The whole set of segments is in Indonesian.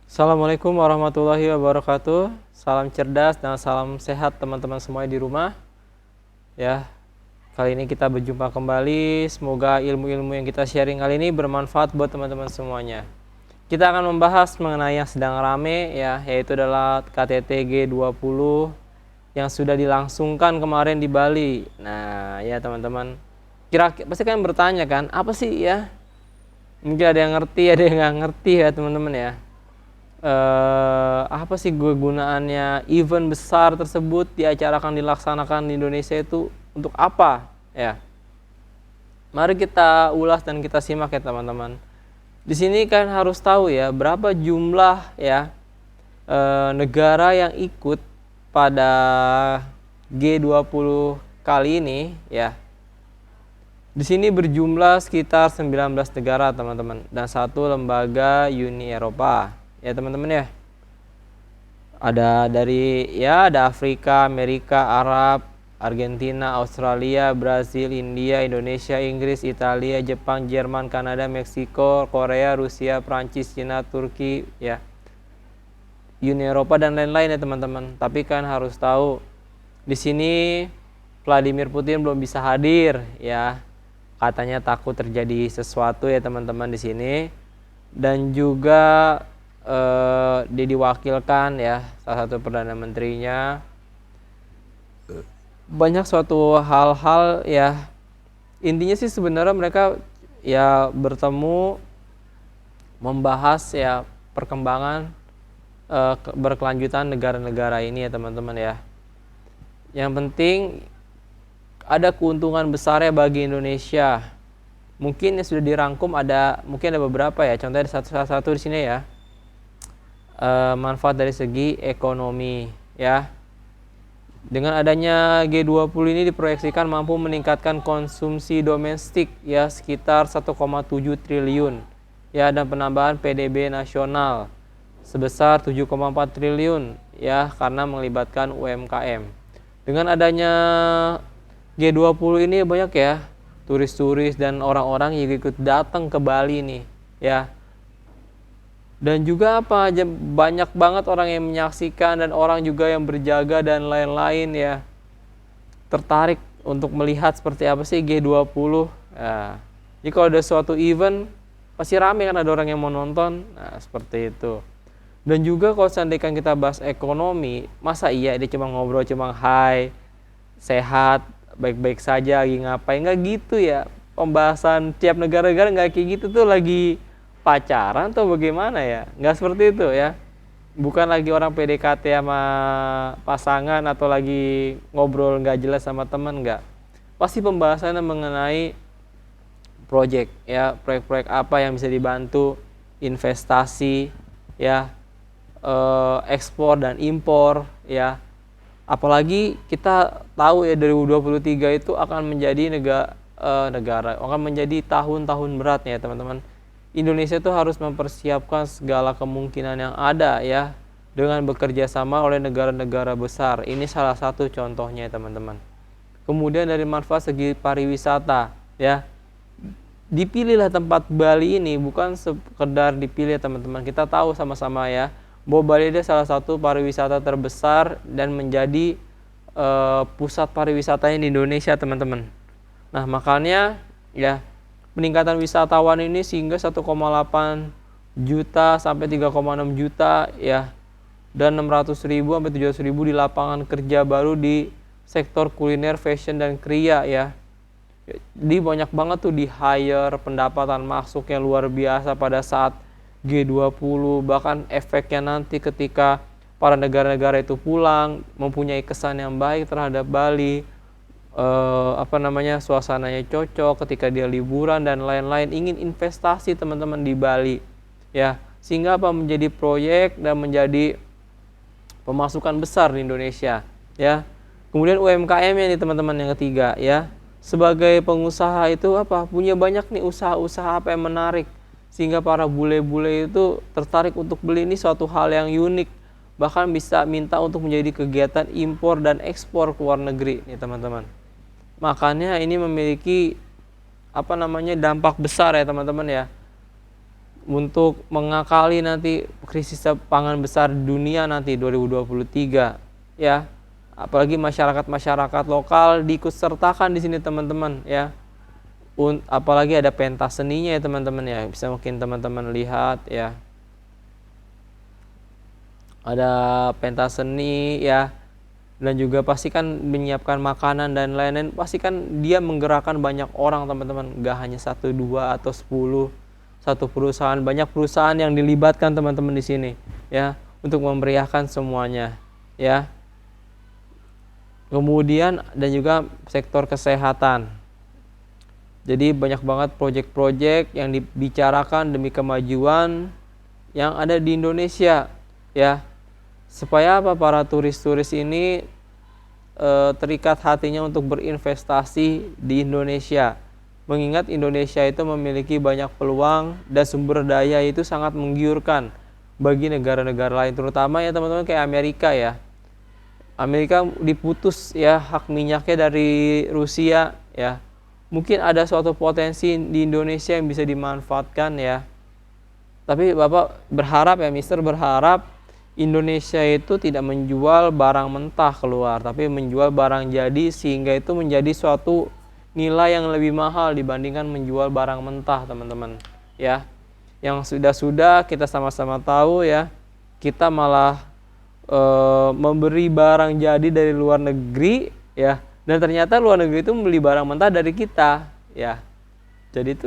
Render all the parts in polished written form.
Assalamualaikum warahmatullahi wabarakatuh. Salam cerdas dan salam sehat teman-teman semuanya di rumah. Ya, kali ini kita berjumpa kembali. Semoga ilmu-ilmu yang kita sharing kali ini bermanfaat buat teman-teman semuanya. Kita akan membahas mengenai yang sedang rame ya, yaitu adalah KTT G20 yang sudah dilangsungkan kemarin di Bali. Nah, ya teman-teman, pasti kalian bertanya kan, apa sih ya? Mungkin ada yang ngerti, ada yang nggak ngerti ya teman-teman ya. Apa sih kegunaannya event besar tersebut dilaksanakan di Indonesia itu untuk apa ya? Mari kita ulas dan kita simak ya teman-teman. Di sini kan harus tahu ya berapa jumlah ya negara yang ikut pada G20 kali ini ya. Di sini berjumlah sekitar 19 negara teman-teman dan satu lembaga Uni Eropa. Ya teman-teman ya. Ada Afrika, Amerika, Arab, Argentina, Australia, Brazil, India, Indonesia, Inggris, Italia, Jepang, Jerman, Kanada, Meksiko, Korea, Rusia, Prancis, Cina, Turki ya. Uni Eropa dan lain-lain ya teman-teman. Tapi kan harus tahu di sini Vladimir Putin belum bisa hadir ya. Katanya takut terjadi sesuatu ya teman-teman di sini. Dan juga dia diwakilkan ya salah satu perdana menterinya. Banyak suatu hal-hal ya. Intinya sih sebenarnya mereka ya bertemu membahas ya perkembangan berkelanjutan negara-negara ini ya teman-teman ya. Yang penting ada keuntungan besarnya bagi Indonesia. Mungkin yang sudah dirangkum mungkin ada beberapa ya. Contohnya salah satu di sini ya. Manfaat dari segi ekonomi ya. Dengan adanya G20 ini diproyeksikan mampu meningkatkan konsumsi domestik ya sekitar 1,7 triliun ya, dan penambahan PDB nasional sebesar 7,4 triliun ya karena melibatkan UMKM. Dengan adanya G20 ini banyak ya turis-turis dan orang-orang yang ikut datang ke Bali nih ya. Dan juga banyak banget orang yang menyaksikan dan orang juga yang berjaga dan lain-lain ya. Tertarik untuk melihat seperti apa sih G20. Ya. Jadi kalau ada suatu event pasti rame kan, ada orang yang mau nonton. Nah, seperti itu. Dan juga kalau seandainya kita bahas ekonomi, masa iya dia cuma ngobrol cuma hai, sehat, baik-baik saja, lagi ngapain, nggak gitu ya. Pembahasan tiap negara-negara nggak kayak gitu tuh, lagi pacaran atau bagaimana ya, nggak seperti itu ya. Bukan lagi orang PDKT sama pasangan atau lagi ngobrol nggak jelas sama teman, nggak. Pasti pembahasannya mengenai proyek ya, proyek-proyek apa yang bisa dibantu, investasi ya, ekspor dan impor ya. Apalagi kita tahu ya 2023 itu akan menjadi akan menjadi tahun-tahun beratnya ya teman-teman. Indonesia itu harus mempersiapkan segala kemungkinan yang ada ya dengan bekerja sama oleh negara-negara besar. Ini salah satu contohnya ya teman-teman. Kemudian dari manfaat segi pariwisata ya. Dipilihlah tempat Bali ini bukan sekedar dipilih teman-teman. Kita tahu sama-sama ya bahwa Bali adalah salah satu pariwisata terbesar dan menjadi pusat pariwisatanya di Indonesia teman-teman. Nah makanya ya peningkatan wisatawan ini sehingga 1,8 juta sampai 3,6 juta ya, dan 600.000 sampai 700.000 di lapangan kerja baru di sektor kuliner, fashion dan kriya ya. Di banyak banget tuh di hire, pendapatan masuk yang luar biasa pada saat G20, bahkan efeknya nanti ketika para negara-negara itu pulang mempunyai kesan yang baik terhadap Bali. Suasananya cocok ketika dia liburan dan lain-lain, ingin investasi teman-teman di Bali ya, sehingga menjadi proyek dan menjadi pemasukan besar di Indonesia ya. Kemudian UMKM nih teman-teman yang ketiga ya, sebagai pengusaha itu punya banyak nih usaha-usaha yang menarik sehingga para bule-bule itu tertarik untuk beli. Ini suatu hal yang unik, bahkan bisa minta untuk menjadi kegiatan impor dan ekspor ke luar negeri nih teman-teman. Makanya ini memiliki dampak besar ya teman-teman ya. untuk mengakali nanti krisis pangan besar dunia nanti 2023 ya. Apalagi masyarakat-masyarakat lokal diikutsertakan di sini teman-teman ya. Apalagi ada pentas seninya ya teman-teman ya. Bisa mungkin teman-teman lihat ya. Ada pentas seni ya. Dan juga pasti kan menyiapkan makanan dan lain-lain, pasti kan dia menggerakkan banyak orang teman-teman, gak hanya 1, 2 atau 10, satu perusahaan, banyak perusahaan yang dilibatkan teman-teman di sini ya, untuk memeriahkan semuanya ya. Kemudian dan juga sektor kesehatan, jadi banyak banget proyek-proyek yang dibicarakan demi kemajuan yang ada di Indonesia ya. Supaya apa? Para turis-turis ini terikat hatinya untuk berinvestasi di Indonesia. Mengingat Indonesia itu memiliki banyak peluang dan sumber daya itu sangat menggiurkan bagi negara-negara lain, terutama ya teman-teman kayak Amerika ya. Amerika diputus ya hak minyaknya dari Rusia ya. Mungkin ada suatu potensi di Indonesia yang bisa dimanfaatkan ya. Tapi Bapak berharap ya, Mister berharap Indonesia itu tidak menjual barang mentah keluar, tapi menjual barang jadi, sehingga itu menjadi suatu nilai yang lebih mahal dibandingkan menjual barang mentah teman-teman ya. Yang sudah-sudah kita sama-sama tahu ya, kita malah memberi barang jadi dari luar negeri ya, dan ternyata luar negeri itu membeli barang mentah dari kita ya. Jadi itu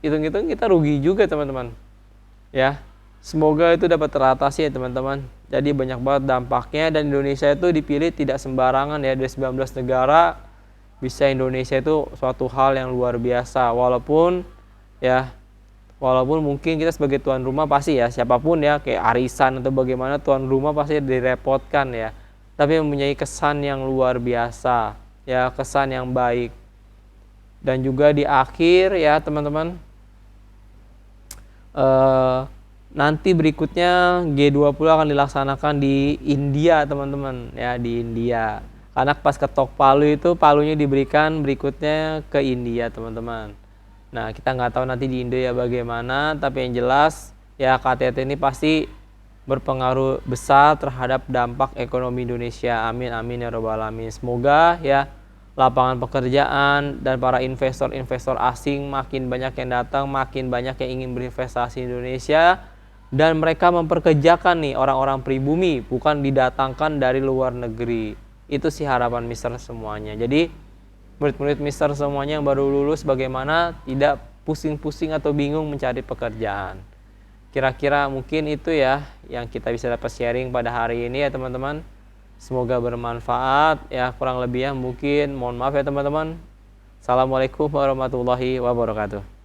hitung-hitung kita rugi juga teman-teman ya. Semoga itu dapat teratasi ya teman-teman. Jadi banyak banget dampaknya, dan Indonesia itu dipilih tidak sembarangan ya. Dari 19 negara bisa Indonesia itu suatu hal yang luar biasa. Walaupun mungkin kita sebagai tuan rumah pasti ya, siapapun ya, kayak arisan atau bagaimana, tuan rumah pasti direpotkan ya. Tapi mempunyai kesan yang luar biasa ya, kesan yang baik. Dan juga di akhir ya teman-teman, nanti berikutnya G20 akan dilaksanakan di India teman-teman ya, di India. Karena pas ketok palu itu, palunya diberikan berikutnya ke India teman-teman. Nah kita nggak tahu nanti di India bagaimana, tapi yang jelas ya KTT ini pasti berpengaruh besar terhadap dampak ekonomi Indonesia. Amin amin ya robbal alamin. Semoga ya lapangan pekerjaan dan para investor-investor asing makin banyak yang datang, makin banyak yang ingin berinvestasi di Indonesia. Dan mereka memperkerjakan nih orang-orang pribumi, bukan didatangkan dari luar negeri. Itu sih harapan Mister semuanya. Jadi murid-murid Mister semuanya yang baru lulus, bagaimana tidak pusing-pusing atau bingung mencari pekerjaan. Kira-kira mungkin itu ya yang kita bisa dapat sharing pada hari ini ya teman-teman. Semoga bermanfaat ya, kurang lebihnya mungkin mohon maaf ya teman-teman. Assalamualaikum warahmatullahi wabarakatuh.